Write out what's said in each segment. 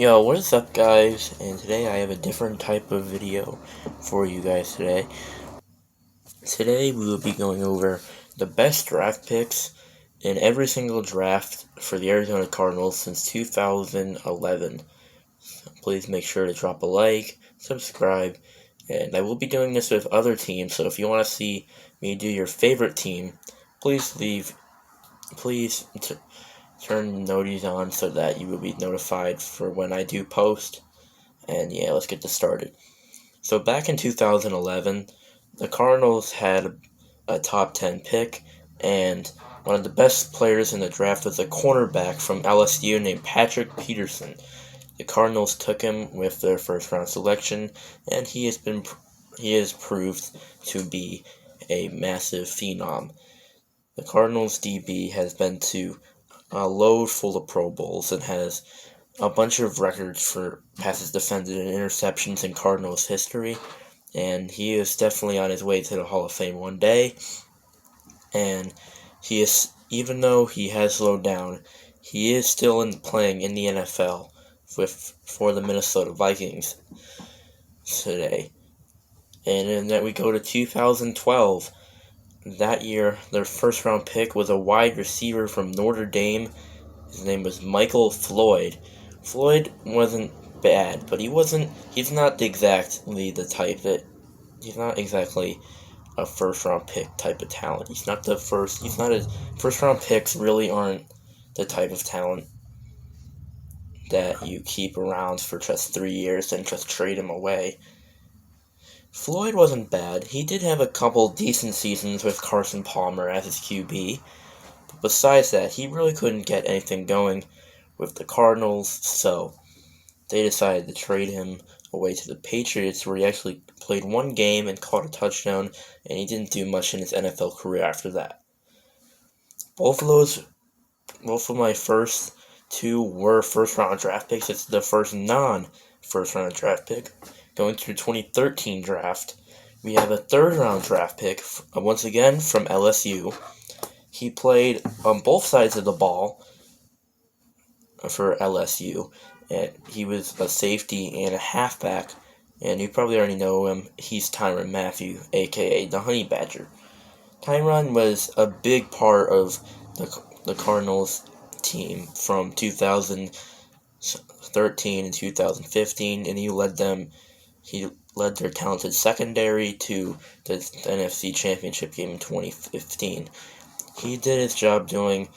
Yo, what is up, guys? And today I have a different type of video for you guys today. Today we will be going over the best draft picks in every single draft for the Arizona Cardinals since 2011. So please make sure to drop a like, subscribe, and I will be doing this with other teams, so if you want to see me do your favorite team, please turn noties on so that you will be notified for when I do post. And yeah, let's get this started. So back in 2011, the Cardinals had a top 10 pick, and one of the best players in the draft was a cornerback from LSU named Patrick Peterson. The Cardinals took him with their first round selection, and he has proved to be a massive phenom. The Cardinals DB has been to a load full of Pro Bowls and has a bunch of records for passes defended and interceptions in Cardinals history, and he is definitely on his way to the Hall of Fame one day. And even though he has slowed down, he is still playing in the NFL for the Minnesota Vikings today. And then we go to 2012. That year, their first round pick was a wide receiver from Notre Dame. His name was Michael Floyd. Floyd wasn't bad, but he's not exactly a first round pick type of talent. First round picks really aren't the type of talent that you keep around for just 3 years and just trade him away. Floyd wasn't bad. He did have a couple decent seasons with Carson Palmer as his QB. But besides that, he really couldn't get anything going with the Cardinals, so they decided to trade him away to the Patriots, where he actually played one game and caught a touchdown, and he didn't do much in his NFL career after that. Both of my first two were first-round draft picks. It's the first non-first-round draft pick. Going through 2013 draft, we have a third-round draft pick, once again from LSU. He played on both sides of the ball for LSU, and he was a safety and a halfback, and you probably already know him. He's Tyrann Mathieu, aka the Honey Badger. Tyrann was a big part of the Cardinals team from 2013 and 2015, and he led their talented secondary to the NFC Championship game in 2015. He did his job doing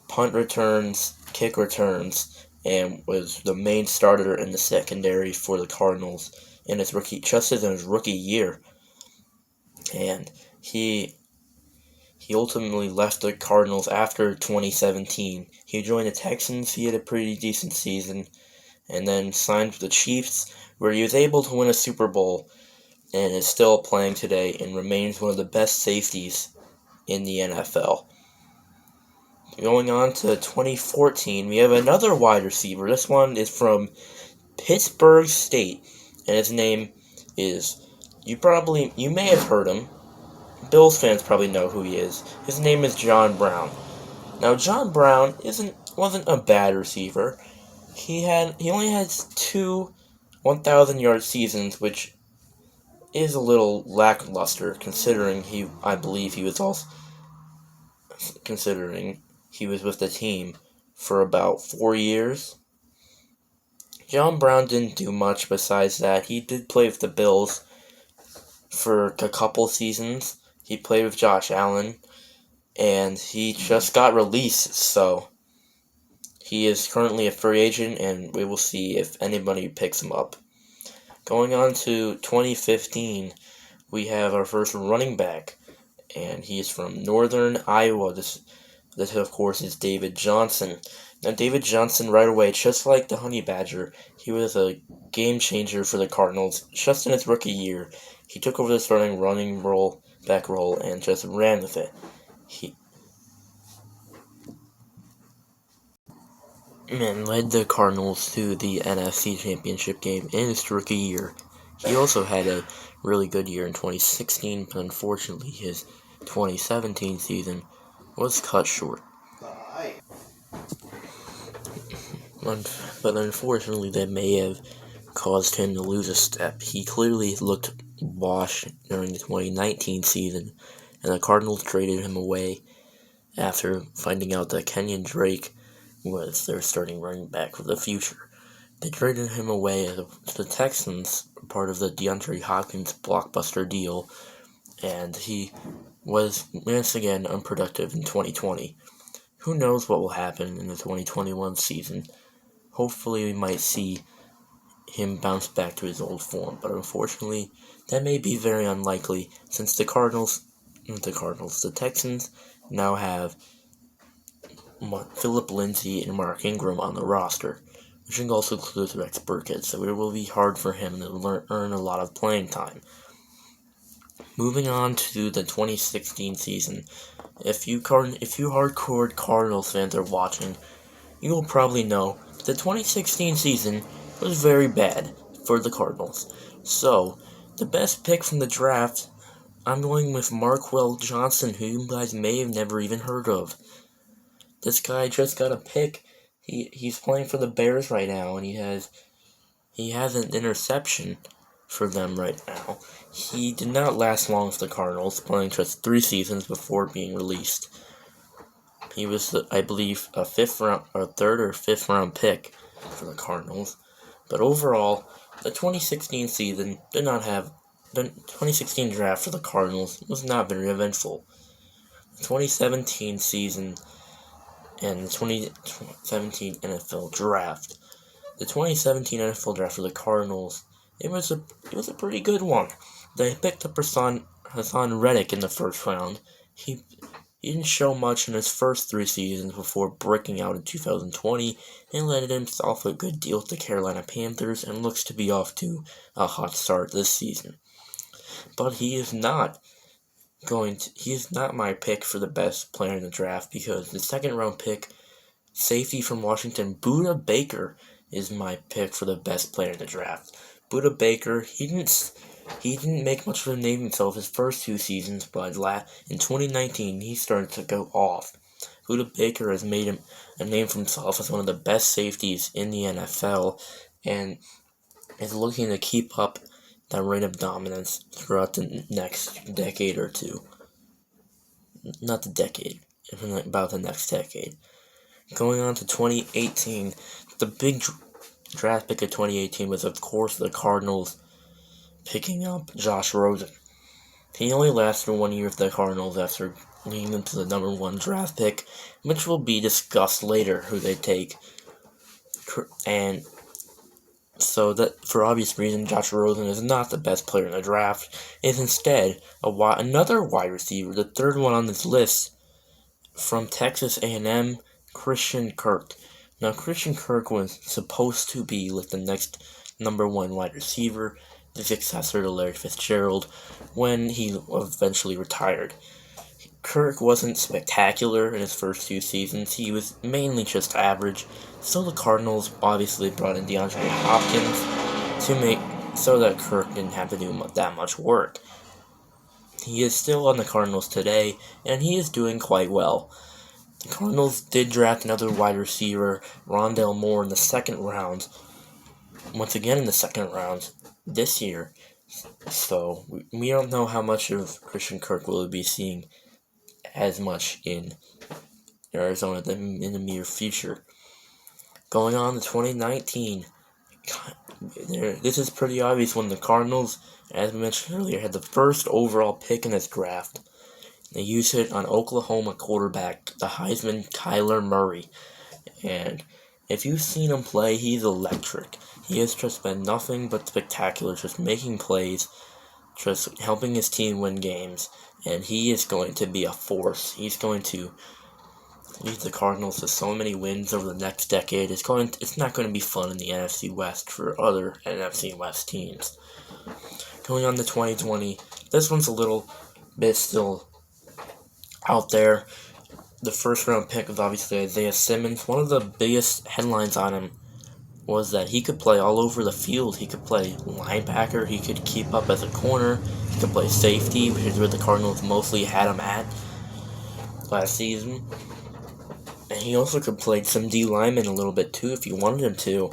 punt returns, kick returns, and was the main starter in the secondary for the Cardinals in his rookie year. And he ultimately left the Cardinals after 2017. He joined the Texans. He had a pretty decent season, and then signed with the Chiefs, where he was able to win a Super Bowl and is still playing today and remains one of the best safeties in the NFL. Going on to 2014, we have another wide receiver. This one is from Pittsburgh State, and his name is, you may have heard him. Bills fans probably know who he is. His name is John Brown. Now, John Brown wasn't a bad receiver. He only had 2 1,000-yard seasons, which is a little lackluster considering he was with the team for about 4 years. John Brown didn't do much besides that. He did play with the Bills for a couple seasons. He played with Josh Allen, and he just got released, so he is currently a free agent, and we will see if anybody picks him up. Going on to 2015, we have our first running back, and he is from Northern Iowa. This of course, is David Johnson. Now, David Johnson, right away, just like the Honey Badger, he was a game changer for the Cardinals just in his rookie year. He took over the starting back role, and just ran with it. And led the Cardinals to the NFC Championship game in his rookie year. He also had a really good year in 2016, but unfortunately his 2017 season was cut short. but unfortunately that may have caused him to lose a step. He clearly looked washed during the 2019 season, and the Cardinals traded him away after finding out that Kenyon Drake was their starting running back for the future. They traded him away to the Texans, part of the DeAndre Hopkins blockbuster deal, and he was once again unproductive in 2020. Who knows what will happen in the 2021 season? Hopefully we might see him bounce back to his old form, but unfortunately that may be very unlikely since the Texans now have Philip Lindsay and Mark Ingram on the roster, which also includes Rex Burkhead, so it will be hard for him to earn a lot of playing time. Moving on to the 2016 season, if you hardcore Cardinals fans are watching, you will probably know that the 2016 season was very bad for the Cardinals. So, the best pick from the draft, I'm going with Marquell Johnson, who you guys may have never even heard of. This guy just got a pick. He's playing for the Bears right now, and he has an interception for them right now. He did not last long for the Cardinals, playing just 3 seasons before being released. He was, I believe, a third or fifth round pick for the Cardinals. But overall, the 2016 season the 2016 draft for the Cardinals was not very eventful. The 2017 season and the 2017 NFL draft. The 2017 NFL draft for the Cardinals, it was a pretty good one. They picked up Hassan Reddick in the first round. He didn't show much in his first 3 seasons before breaking out in 2020 and landed himself a good deal with the Carolina Panthers and looks to be off to a hot start this season. But he is not my pick for the best player in the draft because the second round pick, safety from Washington, Budda Baker, is my pick for the best player in the draft. Budda Baker, he didn't make much of a name himself his first 2 seasons, but in 2019 he started to go off. Budda Baker has made him a name for himself as one of the best safeties in the NFL and is looking to keep up that reign of dominance throughout the next decade or two. Not the decade, about the next decade. Going on to 2018, the big draft pick of 2018 was, of course, the Cardinals picking up Josh Rosen. He only lasted 1 year with the Cardinals after leading them to the number 1 draft pick, which will be discussed later who they take. And so that, for obvious reason, Josh Rosen is not the best player in the draft. Is instead another wide receiver, the third one on this list, from Texas A&M, Christian Kirk. Now, Christian Kirk was supposed to be like the next number 1 wide receiver, the successor to Larry Fitzgerald, when he eventually retired. Kirk wasn't spectacular in his first 2 seasons. He was mainly just average. So the Cardinals obviously brought in DeAndre Hopkins so that Kirk didn't have to do that much work. He is still on the Cardinals today, and he is doing quite well. The Cardinals did draft another wide receiver, Rondale Moore, in the second round. Once again in the second round this year. So we don't know how much of Christian Kirk will be seeing as much in Arizona in the near future. Going on to 2019, this is pretty obvious when the Cardinals, as we mentioned earlier, had the first overall pick in this draft. They used it on Oklahoma quarterback, the Heisman Kyler Murray. And if you've seen him play, he's electric. He has just been nothing but spectacular, just making plays, just helping his team win games, and he is going to be a force. He's going to lead the Cardinals to so many wins over the next decade. It's not going to be fun in the NFC West for other NFC West teams. Going on to 2020, this one's a little bit still out there. The first round pick was obviously Isaiah Simmons. One of the biggest headlines on him was that he could play all over the field. He could play linebacker, he could keep up as a corner, he could play safety, which is where the Cardinals mostly had him at last season. And he also could play some D lineman a little bit too if you wanted him to.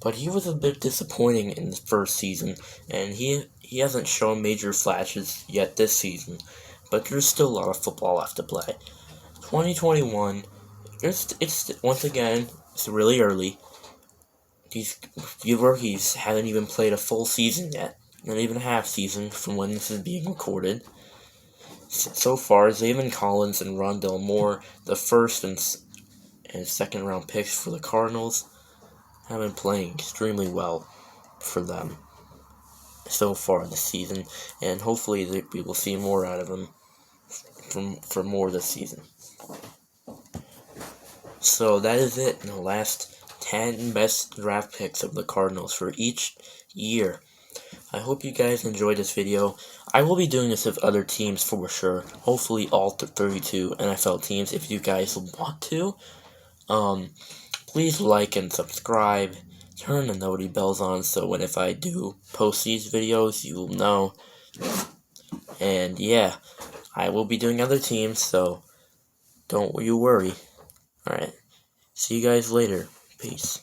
But he was a bit disappointing in the first season, and he hasn't shown major flashes yet this season. But there's still a lot of football left to play. 2021, it's once again, it's really early. These rookies haven't even played a full season yet, not even a half season from when this is being recorded. So far, Zaven Collins and Rondell Moore, the first and second round picks for the Cardinals, have been playing extremely well for them so far this season, and hopefully we will see more out of them for more this season. So that is it in the last 10 best draft picks of the Cardinals for each year. I hope you guys enjoyed this video. I will be doing this with other teams for sure. Hopefully all 32 NFL teams if you guys want to. Please like and subscribe. Turn the noti bells on so if I do post these videos, you will know. And yeah, I will be doing other teams, so don't you worry. Alright, see you guys later. Peace.